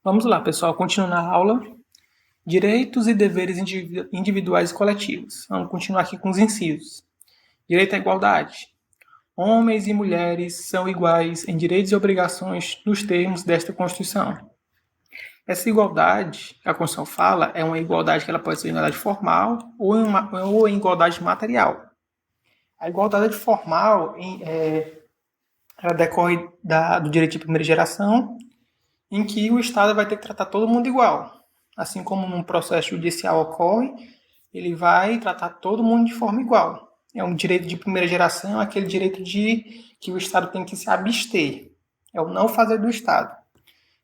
Vamos lá, pessoal, continuando a aula. Direitos e deveres individuais e coletivos. Vamos continuar aqui com os incisos. Direito à igualdade. Homens e mulheres são iguais em direitos e obrigações nos termos desta Constituição. Essa igualdade que a Constituição fala é uma igualdade que ela pode ser igualdade formal ou em igualdade material. A igualdade formal ela decorre do direito de primeira geração, em que o Estado vai ter que tratar todo mundo igual. Assim como num processo judicial ocorre, ele vai tratar todo mundo de forma igual. É um direito de primeira geração, aquele direito de que o Estado tem que se abster. É o não fazer do Estado.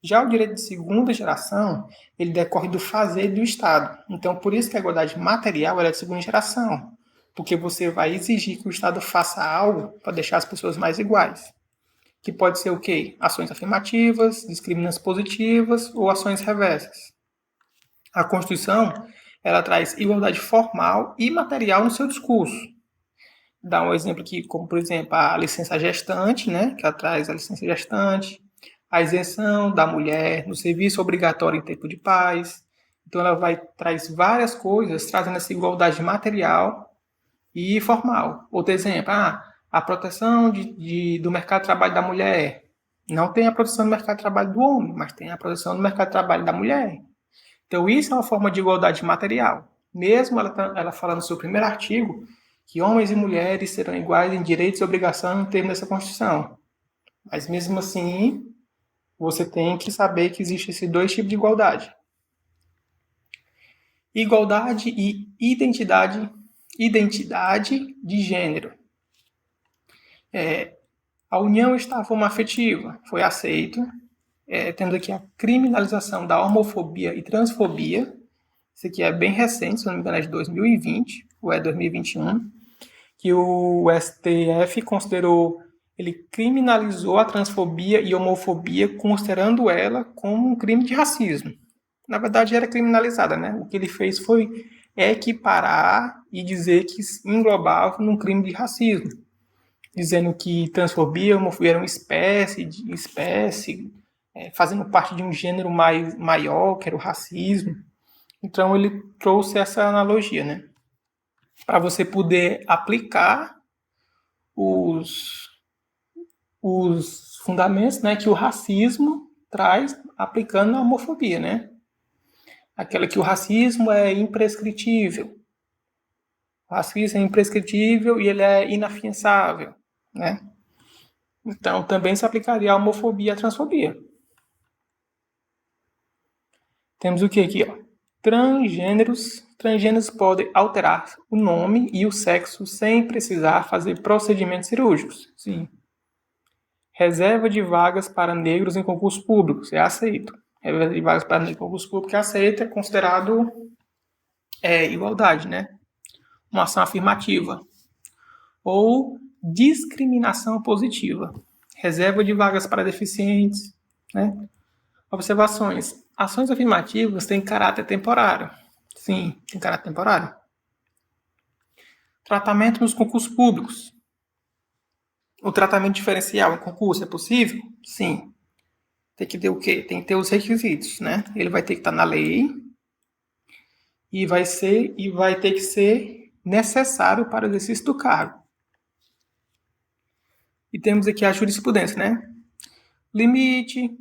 Já o direito de segunda geração, ele decorre do fazer do Estado. Então, por isso que a igualdade material é de segunda geração. Porque você vai exigir que o Estado faça algo para deixar as pessoas mais iguais. Que pode ser o quê? Ações afirmativas, discriminantes positivas ou ações reversas. A Constituição, ela traz igualdade formal e material no seu discurso. Dá um exemplo aqui, como por exemplo a licença gestante, né, que ela traz a licença gestante, a isenção da mulher no serviço obrigatório em tempo de paz. Então ela traz várias coisas, trazendo essa igualdade material e formal. Outro exemplo, a proteção do mercado de trabalho da mulher. Não tem a proteção do mercado de trabalho do homem, mas tem a proteção do mercado de trabalho da mulher. Então, isso é uma forma de igualdade material. Mesmo ela falando no seu primeiro artigo que homens e mulheres serão iguais em direitos e obrigações no termo dessa Constituição. Mas, mesmo assim, você tem que saber que existe esses dois tipos de igualdade. Igualdade e identidade de gênero. A união está a forma afetiva, foi aceito. Temos aqui a criminalização da homofobia e transfobia. Isso aqui é bem recente, se não me engano é de 2020, ou é 2021, que o STF considerou, ele criminalizou a transfobia e homofobia, considerando ela como um crime de racismo. Na verdade, era criminalizada, né? O que ele fez foi equiparar e dizer que englobava num crime de racismo, dizendo que transfobia e homofobia eram fazendo parte de um gênero maior, que era o racismo. Então ele trouxe essa analogia, né? Para você poder aplicar os fundamentos, né, que o racismo traz aplicando a homofobia, né? Aquela que o racismo é imprescritível. O racismo é imprescritível e ele é inafiançável, né? Então também se aplicaria a homofobia e a transfobia. Temos o que aqui, ó? Transgêneros. Transgêneros podem alterar o nome e o sexo sem precisar fazer procedimentos cirúrgicos. Sim. Reserva de vagas para negros em concursos públicos. É aceito. Reserva de vagas para negros em concursos públicos é aceito, é considerado igualdade, né? Uma ação afirmativa. Ou discriminação positiva. Reserva de vagas para deficientes, né? Observações. Ações afirmativas têm caráter temporário. Sim, tem caráter temporário. Tratamento nos concursos públicos. O tratamento diferencial em concurso é possível? Sim. Tem que ter o quê? Tem que ter os requisitos, né? Ele vai ter que estar na lei e vai ter que ser necessário para o exercício do cargo. E temos aqui a jurisprudência, né? Limite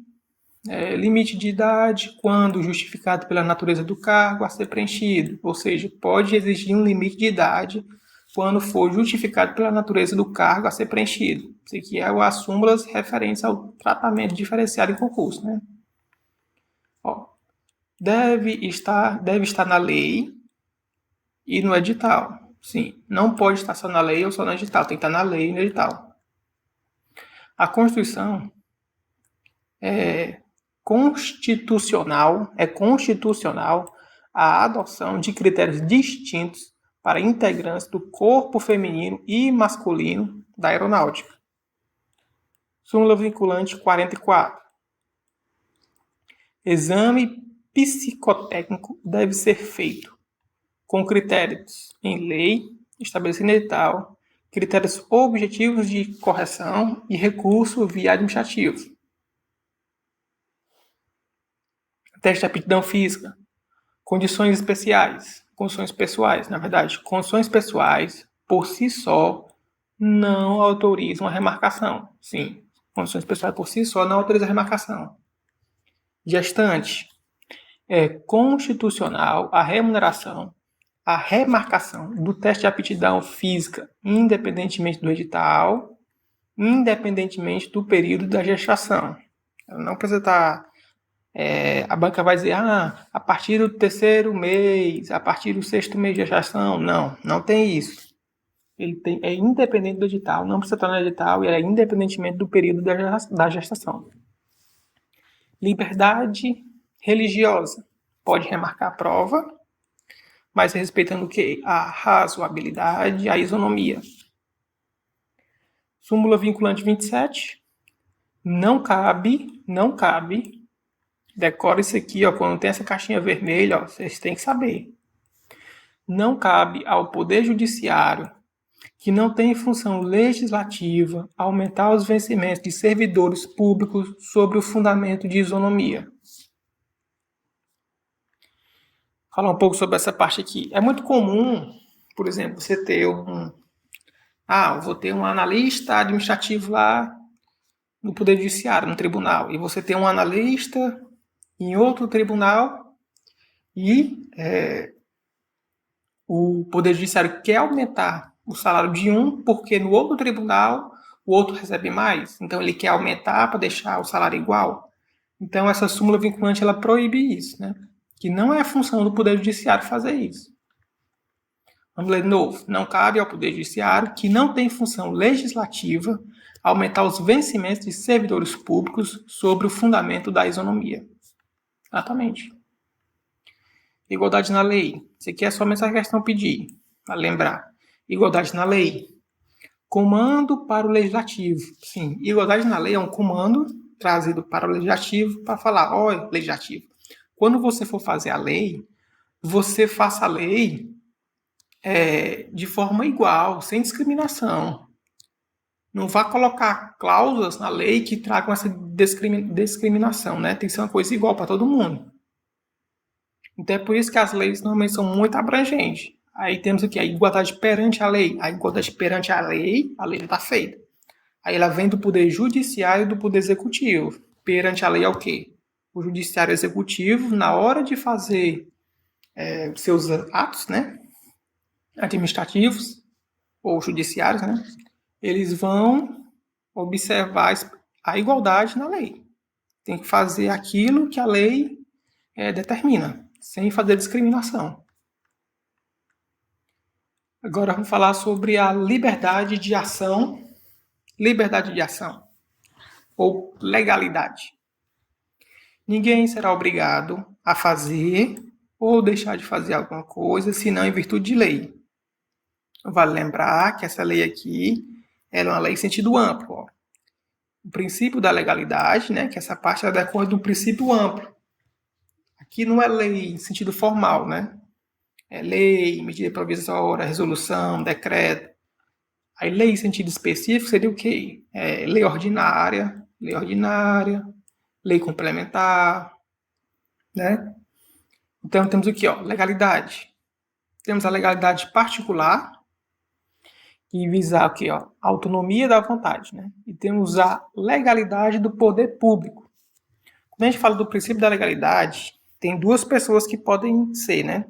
de idade, quando justificado pela natureza do cargo a ser preenchido. Ou seja, pode exigir um limite de idade quando for justificado pela natureza do cargo a ser preenchido. Isso aqui é as súmulas referentes ao tratamento diferenciado em concurso, né? Ó, deve estar na lei e no edital. Sim, não pode estar só na lei ou só no edital, tem que estar na lei e no edital. A Constituição é constitucional a adoção de critérios distintos para integrantes do corpo feminino e masculino da aeronáutica. Súmula vinculante 44. Exame psicotécnico deve ser feito com critérios em lei, estabelecido em edital, critérios objetivos de correção e recurso via administrativo. Teste de aptidão física. Condições especiais. Condições pessoais, na verdade. Condições pessoais, por si só, não autorizam a remarcação. Sim, condições pessoais por si só não autorizam a remarcação. Gestante. É constitucional a remuneração, a remarcação do teste de aptidão física, independentemente do edital, independentemente do período da gestação. Ela não precisa estar... a banca vai dizer, a partir do terceiro mês, a partir do sexto mês de gestação. Não, não tem isso. É independente do edital, não precisa estar no edital e é independentemente do período da gestação. Liberdade religiosa. Pode remarcar a prova, mas respeitando o quê? A razoabilidade, a isonomia. Súmula vinculante 27. Não cabe, decora isso aqui, ó, quando tem essa caixinha vermelha, ó, vocês têm que saber. Não cabe ao Poder Judiciário, que não tem função legislativa, aumentar os vencimentos de servidores públicos sobre o fundamento de isonomia. Falar um pouco sobre essa parte aqui. É muito comum, por exemplo, você ter eu vou ter um analista administrativo lá no Poder Judiciário, no tribunal, e você tem um analista em outro tribunal e o Poder Judiciário quer aumentar o salário de um porque no outro tribunal o outro recebe mais, então ele quer aumentar para deixar o salário igual. Então essa súmula vinculante ela proíbe isso, né? Que não é a função do Poder Judiciário fazer isso. Vamos ler de novo. Não cabe ao Poder Judiciário, que não tem função legislativa, aumentar os vencimentos de servidores públicos sobre o fundamento da isonomia. Exatamente. Igualdade na lei. Isso aqui é somente essa questão pedir, para lembrar. Igualdade na lei. Comando para o legislativo. Sim, igualdade na lei é um comando trazido para o legislativo para falar, olha, legislativo, quando você for fazer a lei, você faça a lei de forma igual, sem discriminação. Não vá colocar cláusulas na lei que tragam essa discriminação, né? Tem que ser uma coisa igual para todo mundo. Então é por isso que as leis normalmente são muito abrangentes. Aí temos aqui a igualdade perante a lei. A igualdade perante a lei já está feita. Aí ela vem do poder judiciário e do poder executivo. Perante a lei é o quê? O judiciário executivo, na hora de fazer seus atos, né, administrativos ou judiciários, né, eles vão observar a igualdade na lei. Tem que fazer aquilo que a lei determina, sem fazer discriminação. Agora vamos falar sobre a liberdade de ação ou legalidade. Ninguém será obrigado a fazer ou deixar de fazer alguma coisa, senão em virtude de lei. Vale lembrar que essa lei aqui ela é uma lei em sentido amplo. Ó. O princípio da legalidade, né, que essa parte ela decorre de um princípio amplo. Aqui não é lei em sentido formal, né? É lei, medida provisória, resolução, decreto. Aí lei em sentido específico seria o quê? Lei ordinária, lei complementar, né? Então temos aqui, ó, legalidade. Temos a legalidade particular, que visa o quê? Ó, a autonomia da vontade, né? E temos a legalidade do poder público. Quando a gente fala do princípio da legalidade, tem duas pessoas que podem ser, né?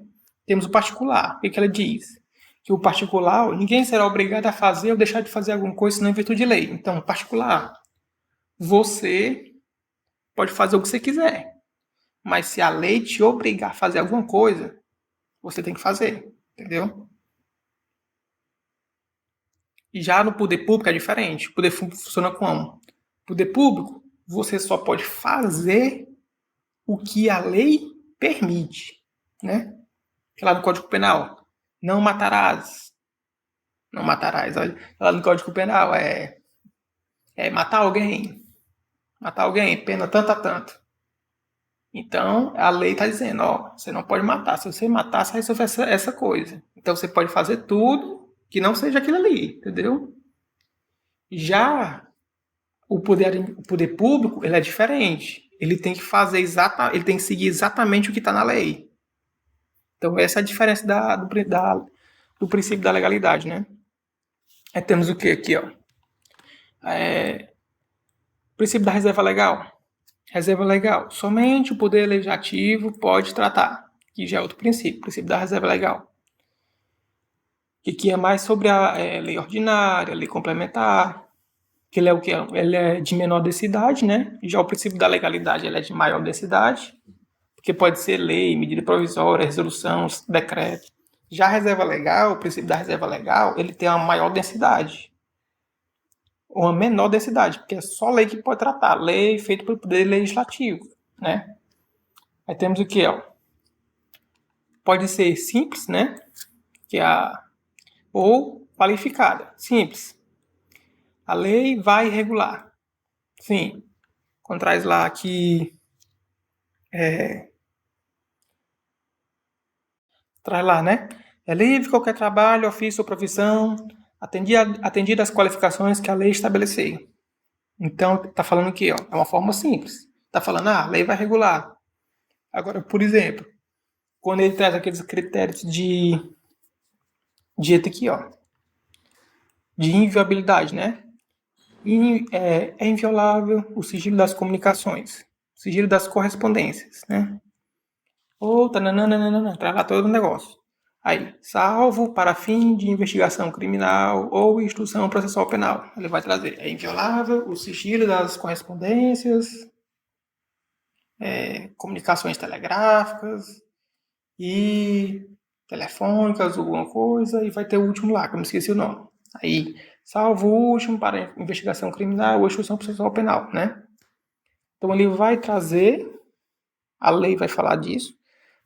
Temos o particular. O que ela diz? Que o particular, ninguém será obrigado a fazer ou deixar de fazer alguma coisa senão em virtude de lei. Então, particular, você pode fazer o que você quiser. Mas se a lei te obrigar a fazer alguma coisa, você tem que fazer. Entendeu? E já no poder público é diferente. O poder público funciona como? Poder público, você só pode fazer o que a lei permite, né? Lá no Código Penal, não matarás. Não matarás, olha. Lá no Código Penal é matar alguém. Matar alguém, pena tanto a tanto. Então, a lei está dizendo, ó, você não pode matar. Se você matar, você vai sofrer essa coisa. Então, você pode fazer tudo que não seja aquilo ali, entendeu? Já o poder público, ele é diferente. ele tem que ele tem que seguir exatamente o que está na lei. Então, essa é a diferença do princípio da legalidade, né? Aí temos o que aqui, ó? Princípio da reserva legal. Reserva legal. Somente o Poder Legislativo pode tratar, que já é outro princípio da reserva legal. Que é mais sobre a lei ordinária, lei complementar, que ele é o que? Ele é de menor densidade, né? Já o princípio da legalidade ele é de maior densidade, porque pode ser lei, medida provisória, resolução, decreto. Já a reserva legal, o princípio da reserva legal, ele tem uma maior densidade, ou uma menor densidade, porque é só lei que pode tratar, lei feita pelo Poder Legislativo, né? Aí temos o que, ó? Pode ser simples, né? Que é ou qualificada. Simples. A lei vai regular. Sim. Quando traz lá que traz lá, né? É livre qualquer trabalho, ofício ou profissão, atendida às qualificações que a lei estabelecer. Então, tá falando aqui, ó, é uma forma simples. Tá falando, a lei vai regular. Agora, por exemplo, quando ele traz aqueles critérios de aqui, ó, de inviolabilidade, né? É inviolável o sigilo das comunicações, o sigilo das correspondências, né? Ou traz lá todo o negócio. Aí, salvo para fim de investigação criminal ou instrução processual penal. Ele vai trazer, é inviolável o sigilo das correspondências, comunicações telegráficas e telefônicas, alguma coisa, e vai ter o último lá, que eu me esqueci o nome. Aí, salvo o último para investigação criminal ou instrução processual penal, né? Então ele vai trazer, a lei vai falar disso,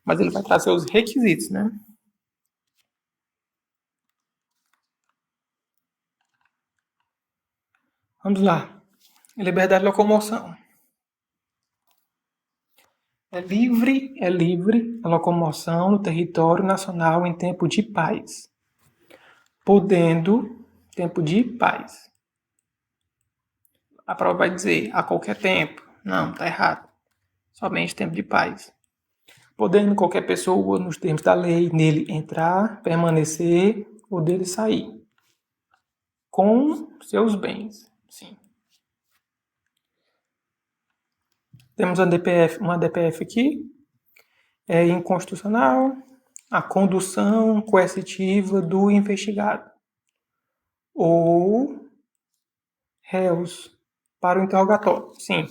mas ele vai trazer os requisitos, né? Vamos lá. Liberdade de locomoção. É livre a locomoção no território nacional em tempo de paz. Podendo, tempo de paz. A prova vai dizer a qualquer tempo. Não, tá errado. Somente tempo de paz. Podendo qualquer pessoa, nos termos da lei, nele entrar, permanecer ou dele sair. Com seus bens. Sim. Temos uma DPF aqui. É inconstitucional a condução coercitiva do investigado ou réus para o interrogatório. Sim.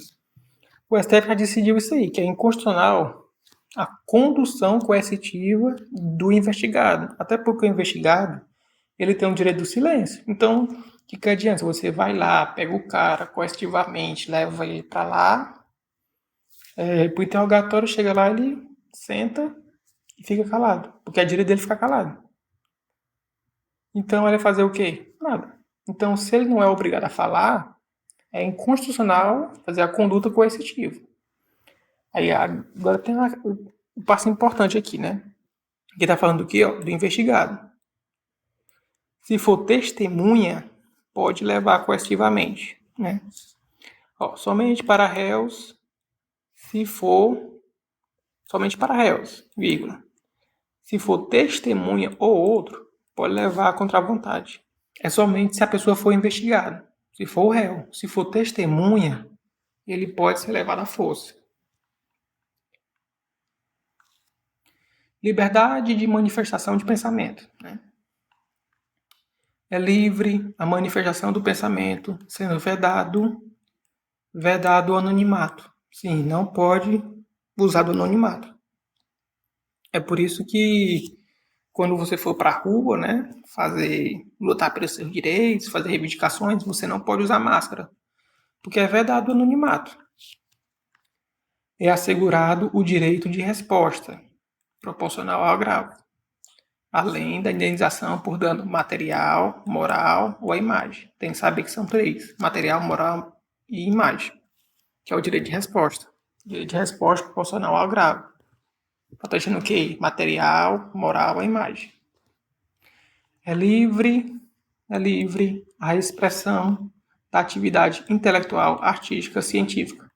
O STF já decidiu isso aí, que é inconstitucional a condução coercitiva do investigado. Até porque o investigado ele tem o direito do silêncio. Então, o que adianta? Você vai lá, pega o cara coercitivamente, leva ele para lá, pro interrogatório, chega lá, ele senta e fica calado, porque é direito dele ficar calado. Então, ele vai fazer o quê? Nada. Então, se ele não é obrigado a falar, é inconstitucional fazer a conduta coercitiva. Aí, agora tem um passo importante aqui, né? Aqui está falando do quê? Ó, do investigado. Se for testemunha, pode levar coercitivamente, né? Ó, somente para réus, se for somente para réus, vírgula. Se for testemunha ou outro, pode levar contra a vontade. É somente se a pessoa for investigada. Se for o réu, se for testemunha, ele pode ser levado à força. Liberdade de manifestação de pensamento, né? É livre a manifestação do pensamento, sendo vedado o anonimato. Sim, não pode usar do anonimato. É por isso que quando você for para a rua, né, lutar pelos seus direitos, fazer reivindicações, você não pode usar máscara, porque é vedado o anonimato. É assegurado o direito de resposta, proporcional ao agravo, além da indenização por dano material, moral ou à imagem. Tem que saber que são três: material, moral e imagem, que é o direito de resposta. Direito de resposta proporcional ao agravo. Protegendo o quê? Material, moral ou imagem. É livre a expressão da atividade intelectual, artística, científica.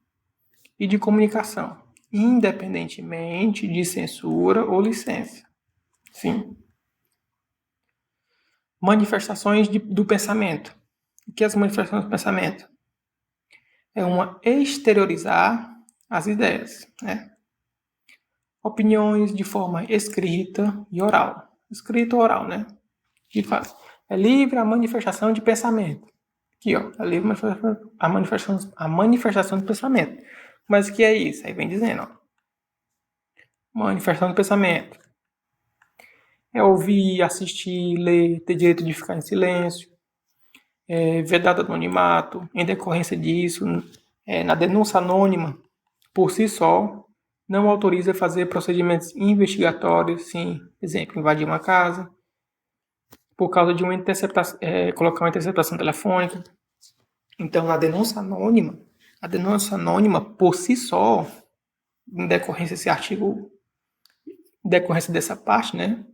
e de comunicação, independentemente de censura ou licença. Sim. Manifestações do pensamento. O que é as manifestações do pensamento? É uma exteriorizar as ideias, né? Opiniões de forma escrita e oral. Escrita ou oral, né? De fato. É livre a manifestação de pensamento. Aqui, ó. É livre a manifestação de pensamento. Mas o que é isso? Aí vem dizendo, ó. Manifestação do pensamento. É ouvir, assistir, ler, ter direito de ficar em silêncio, vedado anonimato, em decorrência disso, na denúncia anônima, por si só, não autoriza fazer procedimentos investigatórios, sim, exemplo, invadir uma casa, por causa de uma interceptação, colocar uma interceptação telefônica. Então, a denúncia anônima, por si só, em decorrência desse artigo, em decorrência dessa parte, né,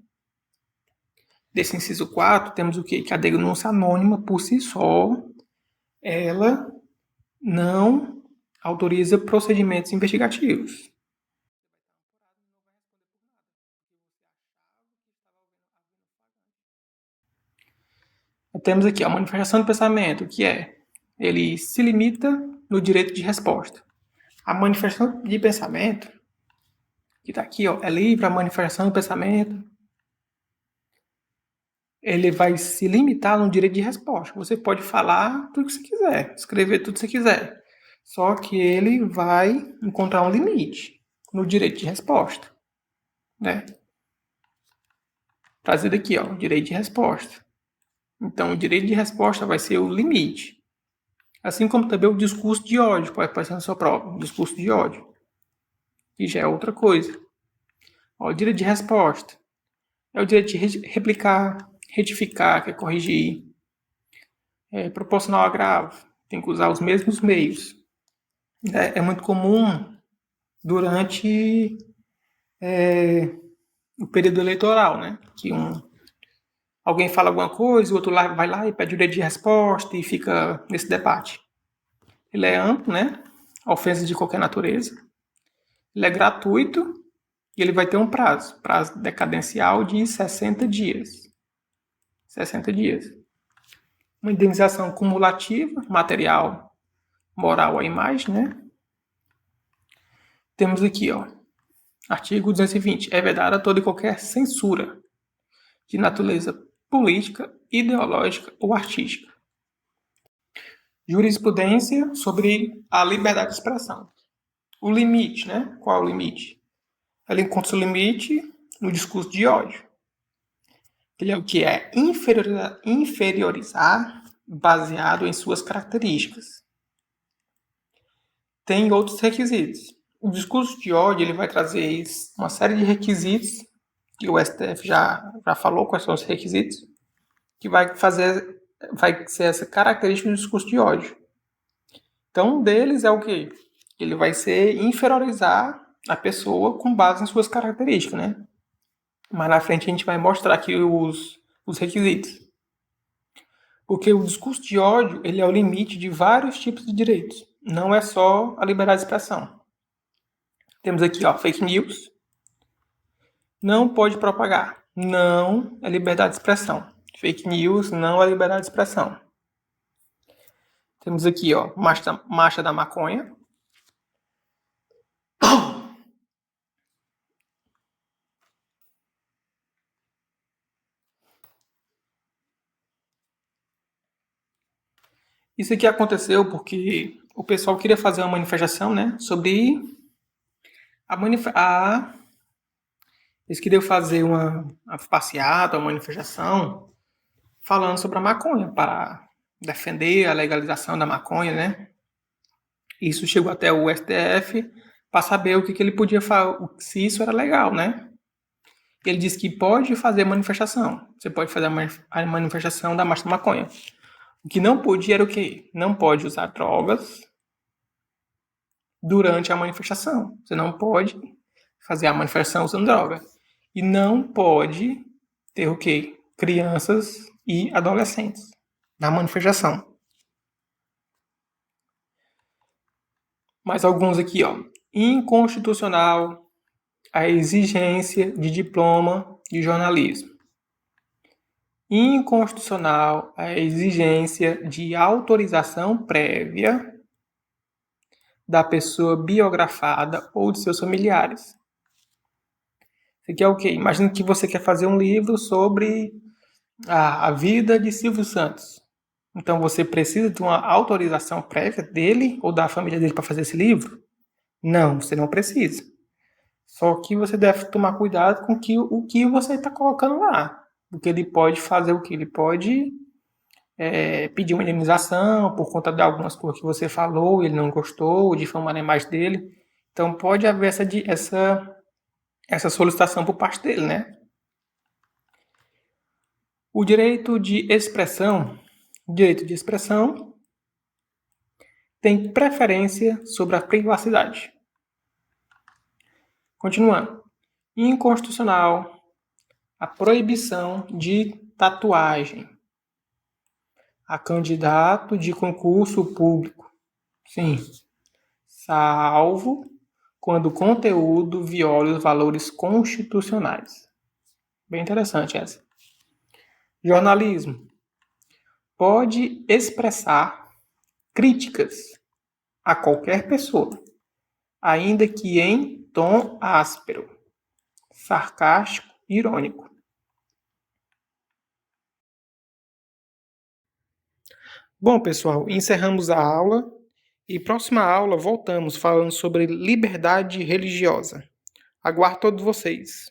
desse inciso 4, temos o quê? Que a denúncia anônima, por si só, ela não autoriza procedimentos investigativos. Temos aqui a manifestação do pensamento, que ele se limita no direito de resposta. A manifestação de pensamento, que está aqui, ó, é livre a manifestação do pensamento, ele vai se limitar no direito de resposta. Você pode falar tudo que você quiser, escrever tudo que você quiser, só que ele vai encontrar um limite no direito de resposta, né? Trazido aqui, ó, o direito de resposta. Então, o direito de resposta vai ser o limite. Assim como também o discurso de ódio pode aparecer na sua prova. O discurso de ódio. Que já é outra coisa. Ó, o direito de resposta. É o direito de replicar, retificar, quer corrigir. Proporcional ao agravo. Tem que usar os mesmos meios. É muito comum durante o período eleitoral, né? Que alguém fala alguma coisa, o outro vai lá e pede o direito de resposta e fica nesse debate. Ele é amplo, né? Ofensas de qualquer natureza. Ele é gratuito e ele vai ter um prazo decadencial de 60 dias. 60 dias. Uma indenização cumulativa, material, moral à imagem, né? Temos aqui, ó, artigo 220. É vedada toda e qualquer censura de natureza política, ideológica ou artística. Jurisprudência sobre a liberdade de expressão. O limite, né? Qual é o limite? Ela encontra o limite no discurso de ódio. Ele é o que é inferiorizar baseado em suas características. Tem outros requisitos. O discurso de ódio ele vai trazer uma série de requisitos, que o STF já falou quais são os requisitos, que vai ser essa característica do discurso de ódio. Então, um deles é o quê? Ele vai ser inferiorizar a pessoa com base em suas características, né? Mas na frente a gente vai mostrar aqui os requisitos. Porque o discurso de ódio ele é o limite de vários tipos de direitos. Não é só a liberdade de expressão. Temos aqui, ó, fake news. Não pode propagar. Não é liberdade de expressão. Fake news não é liberdade de expressão. Temos aqui, ó, marcha da maconha. Isso aqui aconteceu porque o pessoal queria fazer uma manifestação, né, sobre eles queriam fazer uma passeata, uma manifestação falando sobre a maconha para defender a legalização da maconha, né? Isso chegou até o STF para saber o que ele podia falar, se isso era legal, né? Ele disse que pode fazer manifestação. Você pode fazer a manifestação da marcha da maconha. O que não podia era o quê? Não pode usar drogas durante a manifestação. Você não pode fazer a manifestação usando droga. E não pode ter o quê? Crianças e adolescentes na manifestação. Mais alguns aqui, ó. Inconstitucional a exigência de diploma de jornalismo. Inconstitucional a exigência de autorização prévia da pessoa biografada ou de seus familiares. Isso aqui é o quê? Imagina que você quer fazer um livro sobre a vida de Silvio Santos. Então você precisa de uma autorização prévia dele ou da família dele para fazer esse livro? Não, você não precisa. Só que você deve tomar cuidado com o que você está colocando lá. Porque ele pode fazer o que? Ele pode pedir uma indenização por conta de algumas coisas que você falou, ele não gostou, difamar a imagem dele. Então pode haver essa solicitação por parte dele, né? O direito de expressão tem preferência sobre a privacidade. Continuando. Inconstitucional a proibição de tatuagem a candidato de concurso público. Sim. Salvo quando o conteúdo viola os valores constitucionais. Bem interessante essa. Jornalismo pode expressar críticas a qualquer pessoa, ainda que em tom áspero, sarcástico, irônico. Bom, pessoal, encerramos a aula e próxima aula voltamos falando sobre liberdade religiosa. Aguardo todos vocês.